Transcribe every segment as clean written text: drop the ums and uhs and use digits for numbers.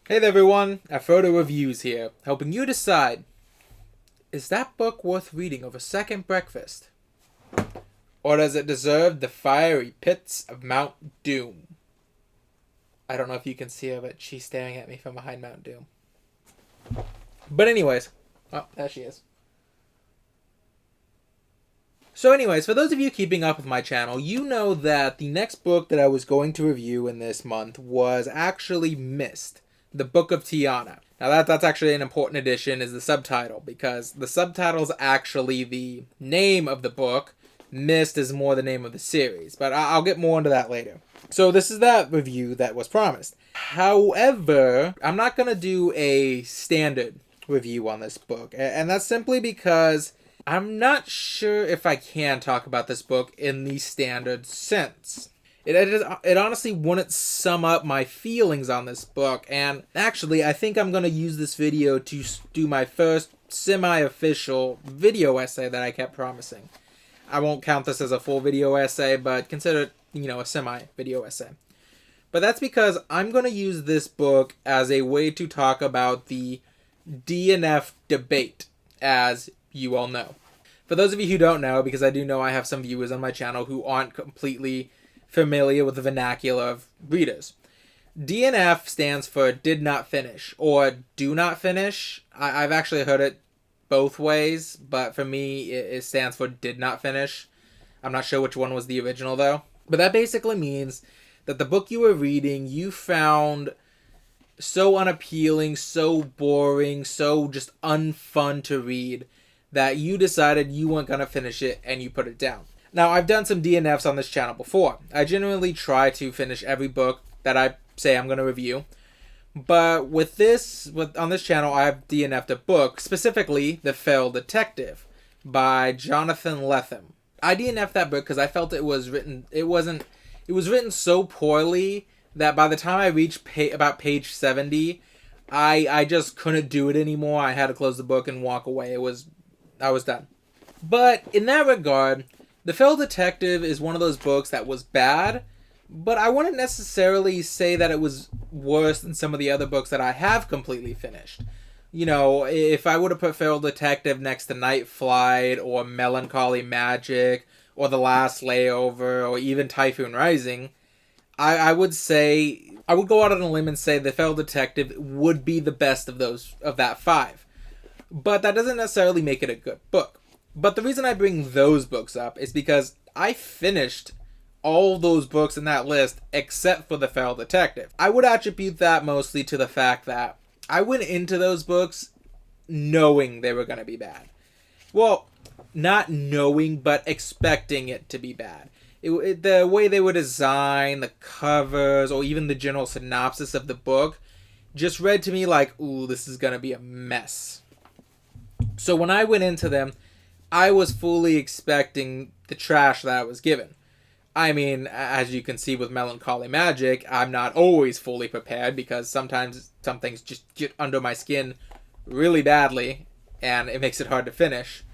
Hey there everyone, Afrodo Reviews here, helping you decide, is that book worth reading over second breakfast? Or does it deserve the fiery pits of Mount Doom? I don't know if you can see her, but she's staring at me from behind Mount Doom. But anyways, oh, there she is. So anyways, for those of you keeping up with my channel, you know that the next book that I was going to review in this month was actually Myst, the Book of Tiana. Now that's actually an important addition, is the subtitle, because the subtitle is actually the name of the book. Myst is more the name of the series, but I'll get more into that later. So this is that review that was promised. However, I'm not going to do a standard review on this book, and that's simply because I'm not sure if I can talk about this book in the standard sense. It honestly wouldn't sum up my feelings on this book, and actually I think I'm going to use this video to do my first semi-official video essay that I kept promising. I won't count this as a full video essay, but consider it, a semi-video essay. But that's because I'm going to use this book as a way to talk about the DNF debate, as you all know. For those of you who don't know, because I do know I have some viewers on my channel who aren't completely familiar with the vernacular of readers, DNF stands for did not finish, or do not finish. I've actually heard it both ways, but for me it stands for did not finish. I'm not sure which one was the original though. But that basically means that the book you were reading you found so unappealing, so boring, so just unfun to read that you decided you weren't going to finish it and you put it down. Now, I've done some DNFs on this channel before. I generally try to finish every book that I say I'm going to review. But on this channel, I've DNF'd a book, specifically The Feral Detective by Jonathan Lethem. I DNF'd that book because I felt it was written so poorly that by the time I reached about page 70, I just couldn't do it anymore. I had to close the book and walk away. I was done. But in that regard, The Feral Detective is one of those books that was bad, but I wouldn't necessarily say that it was worse than some of the other books that I have completely finished. If I would have put Feral Detective next to Night Flight, or Melancholy Magic, or The Last Layover, or even Typhoon Rising, I would go out on a limb and say The Feral Detective would be the best of that five. But that doesn't necessarily make it a good book. But the reason I bring those books up is because I finished all those books in that list except for The Feral Detective. I would attribute that mostly to the fact that I went into those books knowing they were going to be bad. Well, not knowing, but expecting it to be bad. The way they were designed, the covers, or even the general synopsis of the book just read to me like, ooh, this is going to be a mess. So when I went into them, I was fully expecting the trash that I was given. I mean, as you can see with Melancholy Magic, I'm not always fully prepared because sometimes some things just get under my skin really badly and it makes it hard to finish.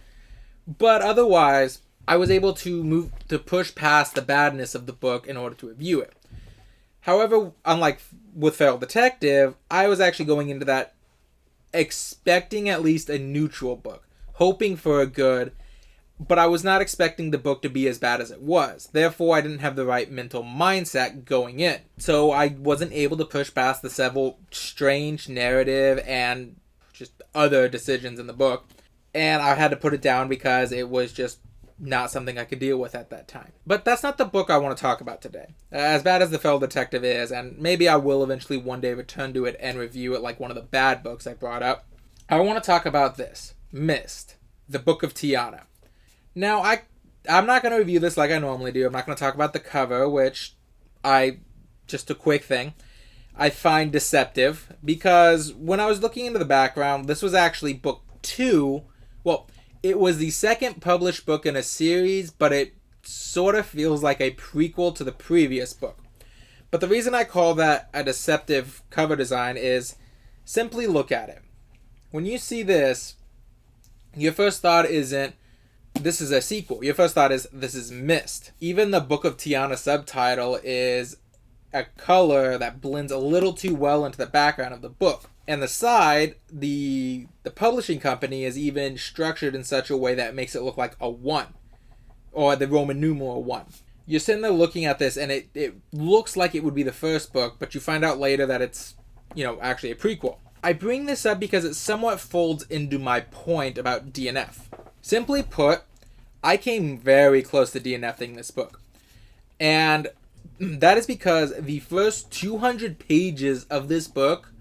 But otherwise, I was able to push past the badness of the book in order to review it. However, unlike with Feral Detective, I was actually going into that expecting at least a neutral book, hoping for a good, but I was not expecting the book to be as bad as it was. Therefore, I didn't have the right mental mindset going in. So I wasn't able to push past the several strange narrative and just other decisions in the book. And I had to put it down because it was just not something I could deal with at that time. But that's not the book I want to talk about today. As bad as The Feral Detective is, and maybe I will eventually one day return to it and review it like one of the bad books I brought up, I want to talk about this. Myst, the Book of Tiana. Now, I'm not going to review this like I normally do. I'm not going to talk about the cover, which just a quick thing, I find deceptive, because when I was looking into the background, this was actually book 2. Well, it was the second published book in a series, but it sort of feels like a prequel to the previous book. But the reason I call that a deceptive cover design is simply look at it. When you see this, your first thought isn't, this is a sequel. Your first thought is, this is Myst. Even the Book of Tiana subtitle is a color that blends a little too well into the background of the book. And the side, the publishing company is even structured in such a way that it makes it look like a 1. Or the Roman numeral 1. You're sitting there looking at this, and it looks like it would be the first book, but you find out later that it's, actually a prequel. I bring this up because it somewhat folds into my point about DNF. Simply put, I came very close to DNFing this book. And that is because the first 200 pages of this book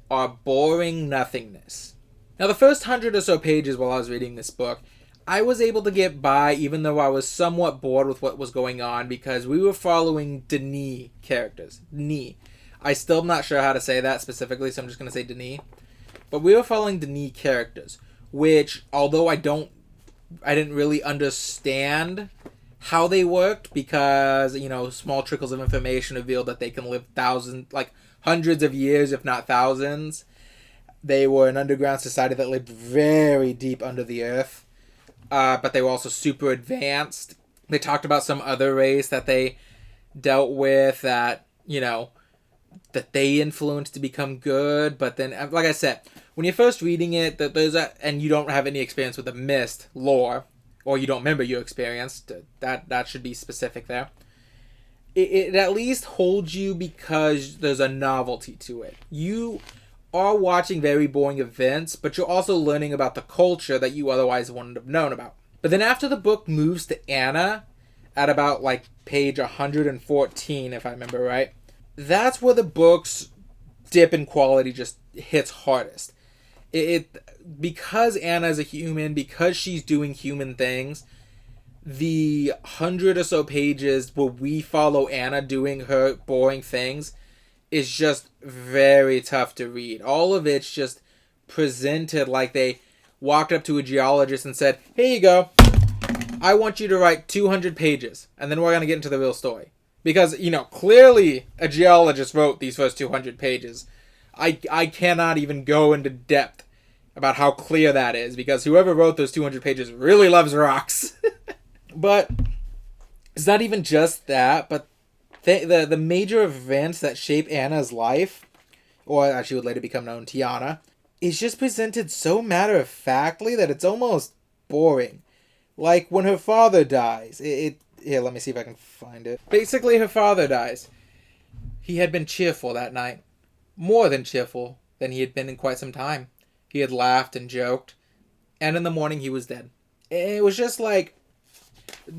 are boring nothingness. Now, the first 100 or so pages while I was reading this book, I was able to get by even though I was somewhat bored with what was going on because we were following Denis characters. Denis. I still am not sure how to say that specifically, so I'm just going to say Denis. But we were following Denis characters, which, although I didn't really understand how they worked because, small trickles of information revealed that they can live hundreds of years, if not thousands. They were an underground society that lived very deep under the earth. But they were also super advanced. They talked about some other race that they dealt with that, that they influenced to become good. But then, like I said, when you're first reading it, and you don't have any experience with the Myst lore, or you don't remember your experience, that should be specific there. It at least holds you because there's a novelty to it. You are watching very boring events, but you're also learning about the culture that you otherwise wouldn't have known about. But then after the book moves to Anna, at about page 114, if I remember right, that's where the book's dip in quality just hits hardest. Because Anna is a human, because she's doing human things, the 100 or so pages where we follow Anna doing her boring things is just very tough to read. All of it's just presented like they walked up to a geologist and said, "Here you go. I want you to write 200 pages, and then we're going to get into the real story." Because, clearly a geologist wrote these first 200 pages. I cannot even go into depth about how clear that is, because whoever wrote those 200 pages really loves rocks. But it's not even just that, but the major events that shape Anna's life, or as she would later become known, Tiana, is just presented so matter-of-factly that it's almost boring. Like when her father dies. Here, let me see if I can find it. Basically, her father dies. He had been cheerful that night. More than cheerful than he had been in quite some time. He had laughed and joked. And in the morning, he was dead. It was just like,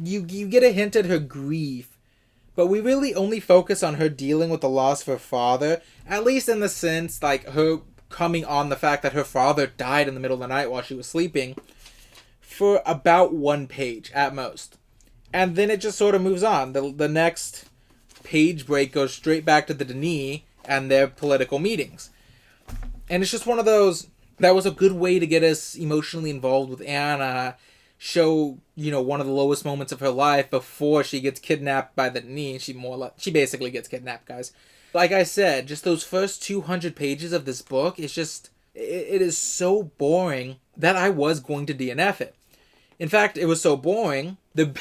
you get a hint at her grief, but we really only focus on her dealing with the loss of her father, at least in the sense, her coming on the fact that her father died in the middle of the night while she was sleeping, for about 1 page at most. And then it just sort of moves on. The next page break goes straight back to the Denis and their political meetings. And it's just one of those, that was a good way to get us emotionally involved with Anna, show, one of the lowest moments of her life before she gets kidnapped by the Denis. She basically gets kidnapped, guys. Like I said, just those first 200 pages of this book is just, it is so boring that I was going to DNF it. In fact, it was so boring.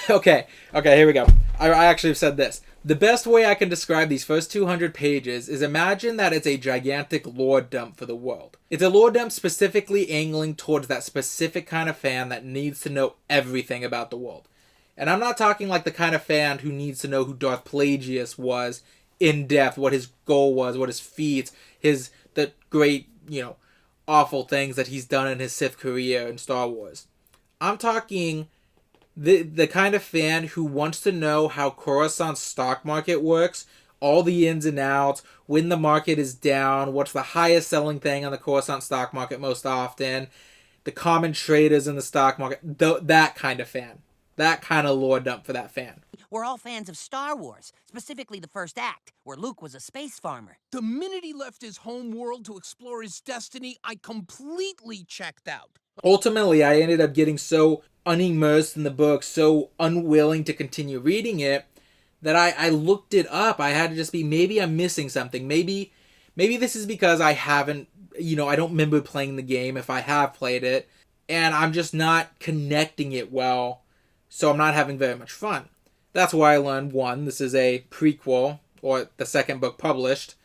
Okay, here we go. I actually have said this. The best way I can describe these first 200 pages is imagine that it's a gigantic lore dump for the world. It's a lore dump specifically angling towards that specific kind of fan that needs to know everything about the world. And I'm not talking like the kind of fan who needs to know who Darth Plagueis was in depth, what his goal was, what his feats, the great, awful things that he's done in his Sith career in Star Wars. I'm talking the kind of fan who wants to know how Coruscant's stock market works, all the ins and outs, when the market is down, what's the highest selling thing on the Coruscant stock market most often, the common traders in the stock market, that kind of fan. That kind of lore dump for that fan. We're all fans of Star Wars, specifically the first act, where Luke was a space farmer. The minute he left his home world to explore his destiny, I completely checked out. Ultimately, I ended up getting so unimmersed in the book, so unwilling to continue reading it, that I looked it up. I had to just be, maybe I'm missing something. Maybe this is because I haven't, I don't remember playing the game if I have played it, and I'm just not connecting it well, so I'm not having very much fun. That's why I learned, 1, this is a prequel, or the second book published.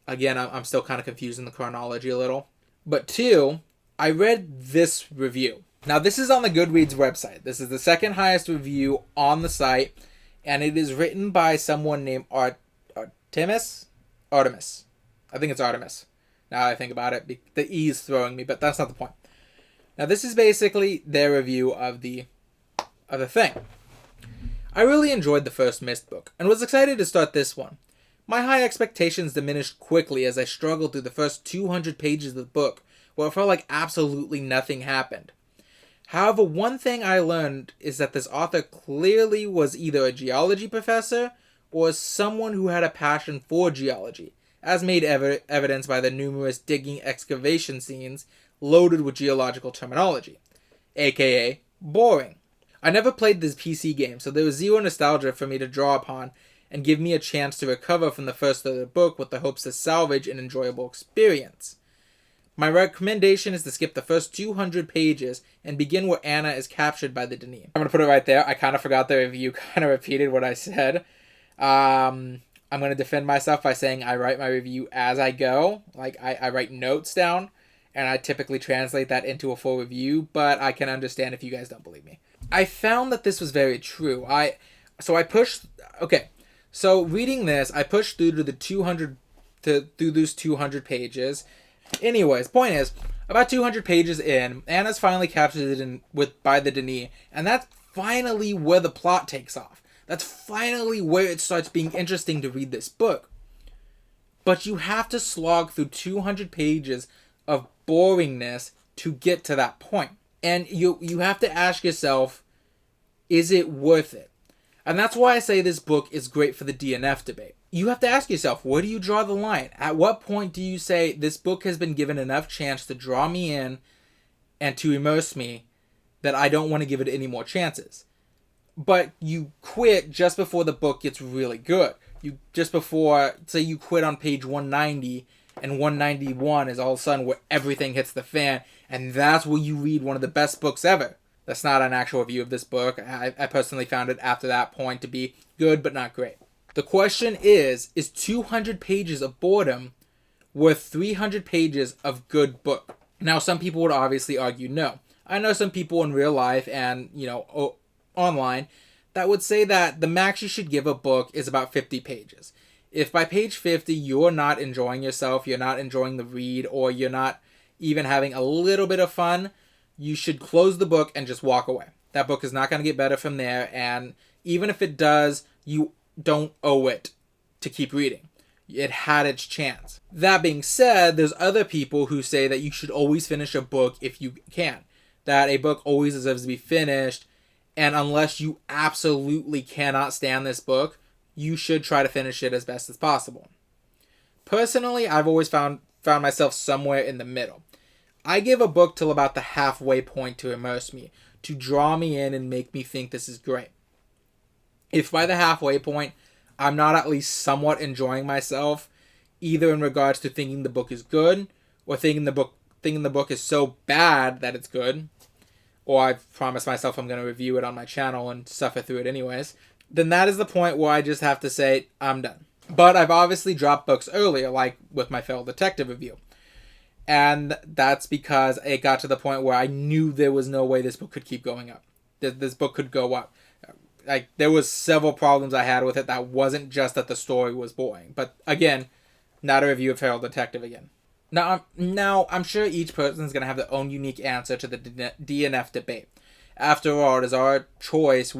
Again, I'm still kind of confusing the chronology a little. But 2, I read this review. Now, this is on the Goodreads website. This is the second highest review on the site, and it is written by someone named Artemis. I think it's Artemis. Now I think about it, the E is throwing me, but that's not the point. Now, this is basically their review of the thing. I really enjoyed the first Myst book, and was excited to start this one. My high expectations diminished quickly as I struggled through the first 200 pages of the book, where it felt like absolutely nothing happened. However, one thing I learned is that this author clearly was either a geology professor or someone who had a passion for geology, as made evidence by the numerous digging excavation scenes loaded with geological terminology, aka boring. I never played this PC game, so there was zero nostalgia for me to draw upon and give me a chance to recover from the first third of the book with the hopes to salvage an enjoyable experience. My recommendation is to skip the first 200 pages and begin where Anna is captured by the DNF. I'm going to put it right there. I kind of forgot the review kind of repeated what I said. I'm going to defend myself by saying I write my review as I go. Like, I write notes down, and I typically translate that into a full review, but I can understand if you guys don't believe me. I found that this was very true. So reading this, I pushed through to through those 200 pages. Anyways, point is, about 200 pages in, Anna's finally captured by the DNF, and that's finally where the plot takes off. That's finally where it starts being interesting to read this book. But you have to slog through 200 pages of boringness to get to that point. And you have to ask yourself, is it worth it? And that's why I say this book is great for the DNF debate. You have to ask yourself, where do you draw the line? At what point do you say, this book has been given enough chance to draw me in and to immerse me that I don't want to give it any more chances? But you quit just before the book gets really good. Say you quit on page 190, and 191 is all of a sudden where everything hits the fan, and that's where you read one of the best books ever. That's not an actual review of this book. I personally found it after that point to be good, but not great. The question is 200 pages of boredom worth 300 pages of good book? Now, some people would obviously argue no. I know some people in real life and, online that would say that the max you should give a book is about 50 pages. If by page 50 you're not enjoying yourself, you're not enjoying the read, or you're not even having a little bit of fun, you should close the book and just walk away. That book is not going to get better from there, and even if it does, you don't owe it to keep reading. It had its chance. That being said, there's other people who say that you should always finish a book if you can. That a book always deserves to be finished, and unless you absolutely cannot stand this book, you should try to finish it as best as possible. Personally, I've always found myself somewhere in the middle. I give a book till about the halfway point to immerse me, to draw me in and make me think this is great. If by the halfway point, I'm not at least somewhat enjoying myself, either in regards to thinking the book is good, or thinking the book is so bad that it's good, or I've promised myself I'm going to review it on my channel and suffer through it anyways, then that is the point where I just have to say, I'm done. But I've obviously dropped books earlier, like with my failed detective review. And that's because it got to the point where I knew there was no way this book could keep going up. This book could go up. Like, there was several problems I had with it that wasn't just that the story was boring. But again, not a review of Failed Detective again. Now, I'm sure each person's going to have their own unique answer to the DNF debate. After all, it is our choice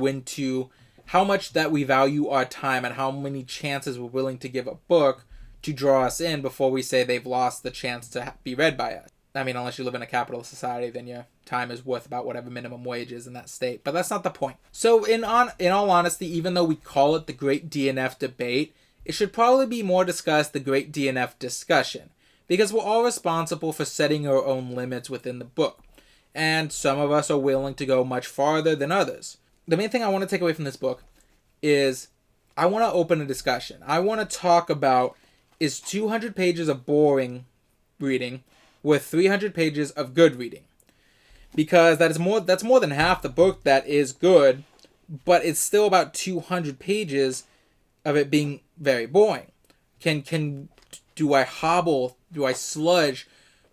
how much that we value our time and how many chances we're willing to give a book to draw us in before we say they've lost the chance to be read by us. I mean, unless you live in a capitalist society, then your time is worth about whatever minimum wage is in that state. But that's not the point. So in all honesty, even though we call it the Great DNF Debate, it should probably be more discussed the Great DNF Discussion. Because we're all responsible for setting our own limits within the book. And some of us are willing to go much farther than others. The main thing I want to take away from this book is I want to open a discussion. I want to talk about, is 200 pages of boring reading with 300 pages of good reading? Because that's more than half the book that is good, but it's still about 200 pages of it being very boring. Do I hobble, do I sludge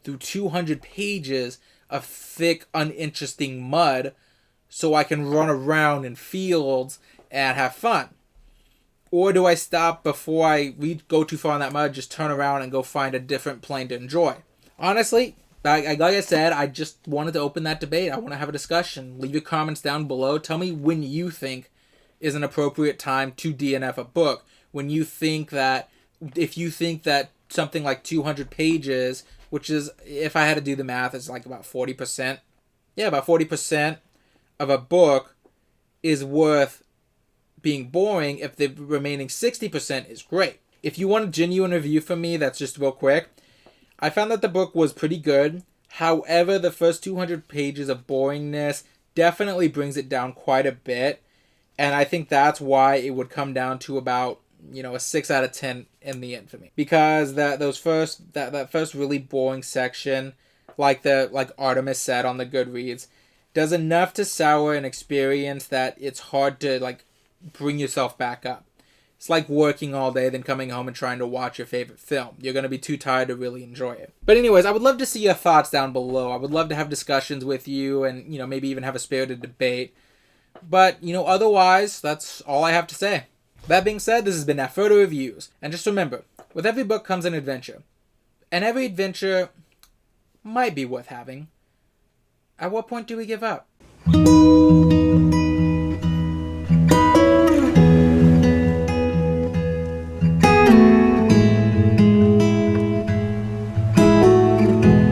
through 200 pages of thick, uninteresting mud so I can run around in fields and have fun? Or do I stop before I go too far in that mud, just turn around and go find a different plane to enjoy? Honestly, like I said, I just wanted to open that debate. I want to have a discussion. Leave your comments down below. Tell me when you think is an appropriate time to DNF a book. When you think that, if you think that something like 200 pages, which is, if I had to do the math, it's like about 40%. Yeah, about 40% of a book is worth being boring if the remaining 60% is great. If you want a genuine review from me that's just real quick, I found that the book was pretty good. However, the first 200 pages of boringness definitely brings it down quite a bit. And I think that's why it would come down to about, a 6 out of 10 in the end for me. Because that first really boring section, like Artemis said on the Goodreads, does enough to sour an experience that it's hard to bring yourself back up. It's like working all day, then coming home and trying to watch your favorite film. You're going to be too tired to really enjoy it. But anyways, I would love to see your thoughts down below. I would love to have discussions with you and, maybe even have a spirited debate. But, otherwise, that's all I have to say. That being said, this has been Afrodo Reviews. And just remember, with every book comes an adventure. And every adventure might be worth having. At what point do we give up?